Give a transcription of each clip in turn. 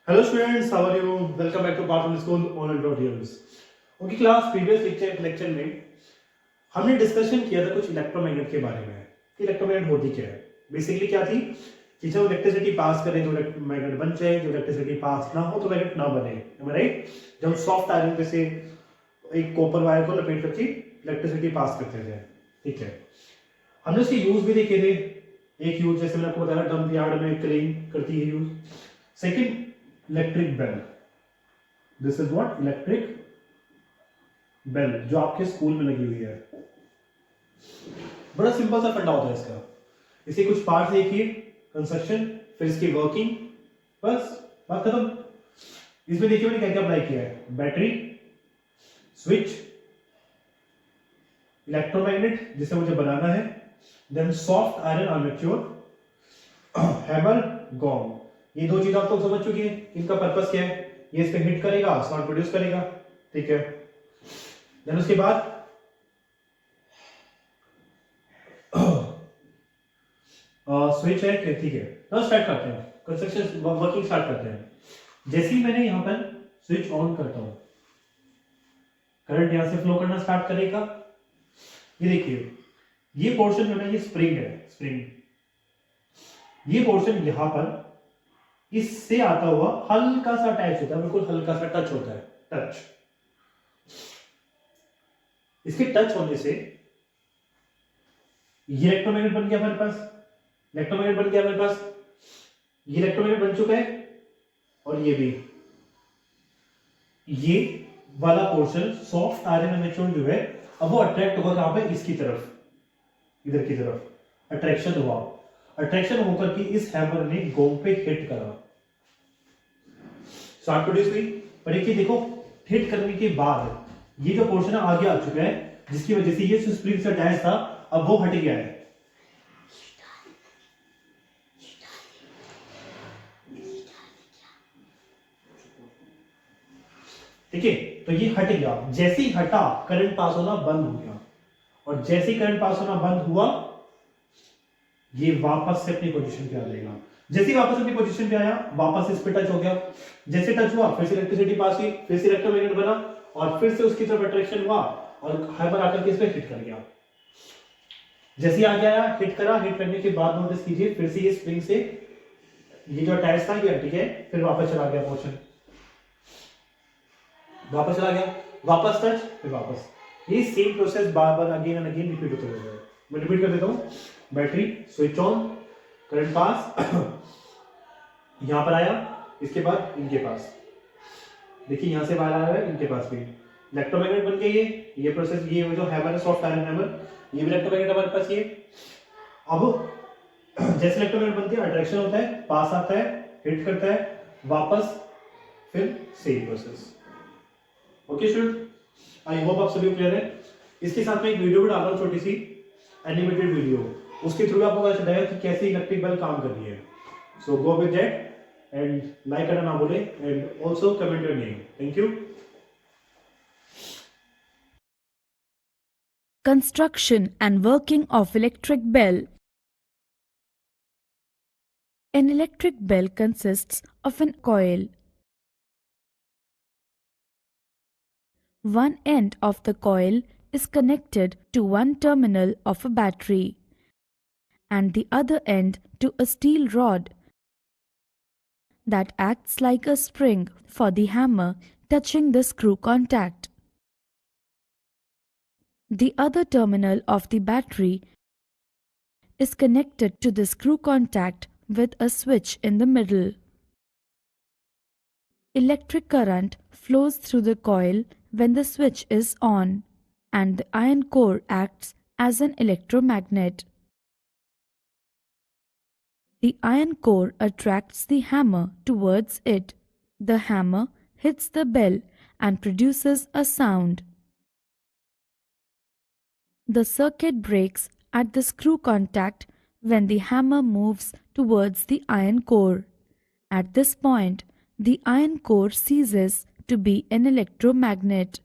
Hello students, how are you? Welcome back to Part 1 School Online Tutorials. Okay class previous lecture में हमने discussion किया था कुछ electromagnet के बारे में कि इलेक्ट्रोमैग्नेट होती क्या है। बेसिकली क्या थी कि जब इलेक्ट्रिसिटी पास करे तो मैग्नेट बन जाए, जब इलेक्ट्रिसिटी पास ना हो तो मैग्नेट ना बने, राइट। जब हम सॉफ्ट आयरन पे से एक कॉपर वायर को लपेट करके इलेक्ट्रिसिटी पास करते थे, ठीक है। हमने उसके यूज भी देखे थे। एक यूज जैसे मैंने आपको बताया डंप यार्ड में क्रेन करती है use. Second, electric bell. This is what electric bell जो आपके स्कूल में लगी हुई है। बड़ा सिंपल सा फंडा होता है इसका। इसे कुछ पार्ट देखिए, कंस्ट्रक्शन, फिर इसकी वर्किंग, बस बात खत्म। इसमें देखिए मैंने क्या क्या अप्लाई किया है। बैटरी, स्विच, इलेक्ट्रोमैग्नेट जिसे मुझे बनाना है, then soft iron armature, hammer, gong. ये दो चीज आप तो समझ चुकी हैं। इनका पर्पस क्या है? ये इस पे हिट करेगा, साउंड प्रोड्यूस करेगा, ठीक है। देन उसके बाद स्विच है, ठीक है। now स्टार्ट करते हैं, कंस्ट्रक्शन वर्किंग स्टार्ट करते हैं। जैसे ही मैंने यहां पर स्विच ऑन करता हूं, करंट यहां से फ्लो करना स्टार्ट करेगा। ये देखिए, ये पोर्शन जो है ये स्प्रिंग है, स्प्रिंग। ये पोर्शन यहां पर इससे आता हुआ हल्का सा अटैच होता है, बिल्कुल हल्का सा टच होता है, टच। इसके टच होने से ये इलेक्ट्रोमैग्नेट बन गया हमारे पास, इलेक्ट्रोमैग्नेट बन गया हमारे पास। ये इलेक्ट्रोमैग्नेट बन चुका है और ये भी। ये वाला पोर्शन सॉफ्ट आयरन आर्मेचर जो है, अब वो अट्रैक्ट होगा कहां पे? इसकी तरफ, इधर की तरफ अट्रैक्शन हुआ। अट्रैक्शन होकर के इस हैमर ने गोंग पे हिट करा, साउंड प्रोड्यूस हुई। पर एक देखो, हिट करने के बाद ये जो पोर्शन आगे आ चुका है, जिसकी वजह से ये स्प्रिंग से अटैच था, अब वो हट गया है। ठीक है, तो ये हट गया। जैसे ही हटा, करंट पास होना बंद हो गया, और जैसे ही करंट पास होना बंद हुआ, ये वापस से अपनी पोजीशन पे आ जाएगा। जैसे ही वापस अपनी पोजीशन पे आया, वापस इस पे टच हो गया। जैसे टच हुआ, फिर से इलेक्ट्रिसिटी पास हुई, फिर से इलेक्ट्रोमैग्नेट बना, और फिर से उसकी तरफ अट्रैक्शन हुआ, और हैमर आकर के इस पे हिट कर गया। जैसे ही आगे आया, हिट करा, हिट करने के बाद नोटिस कीजिए, फिर से ये स्प्रिंग से ये जो अटैच था ये हट गया, फिर वापस चला गया पोर्शन, वापस चला गया, वापस टच, फिर वापस। ये same process bar bar again and again repeat होता रहेगा। मैं रिपीट कर देता हूं। Battery, switch on, current pass, यहां पर आया, इसके बाद इनके पास, देखिए यहां से बाहर आ रहा है, इनके पास भी इलेक्ट्रोमैग्नेट बन गई है। ये प्रोसेस, ये जो हैमर है, सॉफ्ट आयरन हैमर, ये भी इलेक्ट्रोमैग्नेट हमारे पास। ये अब जैसे इलेक्ट्रोमैग्नेट बनती है, अट्रैक्शन होता है, पास आता है, हिट करता है, वापस, फिर same process. Okay student, I hope आप सभी क्लियर है। इसके साथ में एक वीडियो भी डाल रहा हूं, छोटी सी एनिमेटेड वीडियो, उसके थ्रू आपको पता चलेगा कि कैसे इलेक्ट्रिक बेल काम कर रही है। So go with that and like करना ना भूलें, and also comment your name. Thank you. Construction and working of electric bell. An electric bell consists of an coil. One end of the coil is connected to one terminal of a battery and the other end to a steel rod that acts like a spring for the hammer touching the screw contact. The other terminal of the battery is connected to the screw contact with a switch in the middle. Electric current flows through the coil when the switch is on, and the iron core acts as an electromagnet. The iron core attracts the hammer towards it. The hammer hits the bell and produces a sound. The circuit breaks at the screw contact when the hammer moves towards the iron core. At this point, the iron core ceases to be an electromagnet.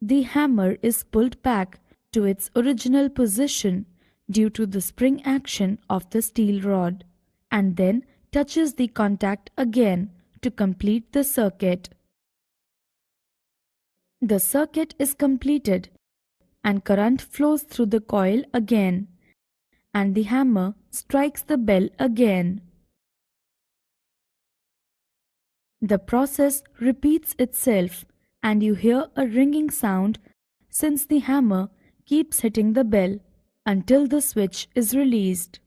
The hammer is pulled back to its original position due to the spring action of the steel rod, and then touches the contact again to complete the circuit. The circuit is completed and current flows through the coil again, and the hammer strikes the bell again. The process repeats itself and you hear a ringing sound since the hammer keeps hitting the bell until the switch is released.